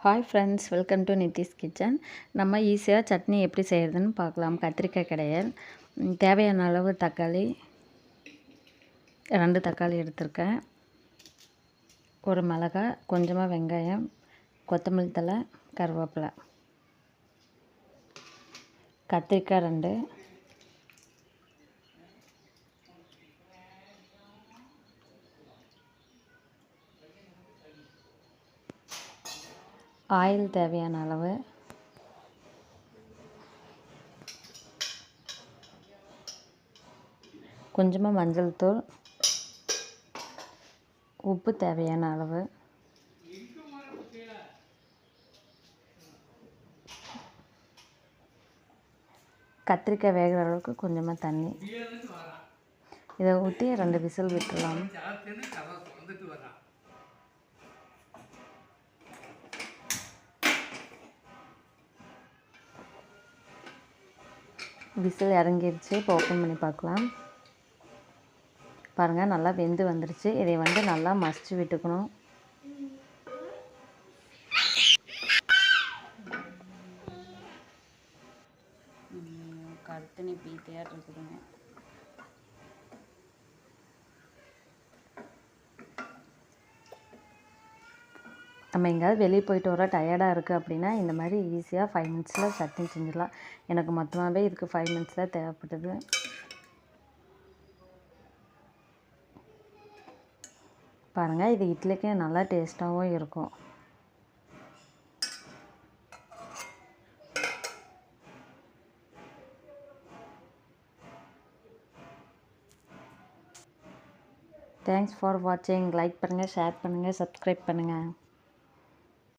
Hi friends, welcome to Nithi's kitchen. நம்ம ஈஸியாக சட்னி எப்படி செய்கிறதுன்னு பார்க்கலாம். கத்திரிக்காய் கடையல், தேவையான அளவு தக்காளி, 2 தக்காளி எடுத்திருக்கேன், ஒரு மிளகாய், கொஞ்சமாக வெங்காயம், கொத்தமல்லி தழை, கருவேப்பிலை, கத்திரிக்காய் 2, ஆயில் தேவையான அளவு, கொஞ்சமாக மஞ்சள் தூள், உப்பு தேவையான அளவு, கத்திரிக்காய் வேகிற அளவுக்கு கொஞ்சமாக தண்ணி. இதை ஊற்றி 2 விசில் விட்டுடலாம். விசில் இறங்கிடுச்சு. இப்போ ஓப்பன் பண்ணி பார்க்கலாம். பாருங்கள், நல்லா வெந்து வந்துடுச்சு. இதை நல்லா மசிச்சு விட்டுக்கணும். கருத்தனி பீத்தையாக இருக்குதுங்க. நம்ம எங்கேயாவது வெளியே போயிட்டு வர டயர்டாக இருக்குது அப்படின்னா இந்த மாதிரி ஈஸியாக 5 மினிட்ஸில் சட்னி செஞ்சிடலாம். எனக்கு மொத்தமாகவே இதுக்கு 5 மினிட்ஸ் தான் தேவைப்பட்டது. பாருங்கள், இது இட்லிக்கு நல்லா டேஸ்ட்டாகவும் இருக்கும். தேங்க்ஸ் ஃபார் வாட்சிங். லைக் பண்ணுங்கள், ஷேர் பண்ணுங்கள், சப்ஸ்கிரைப் பண்ணுங்கள்.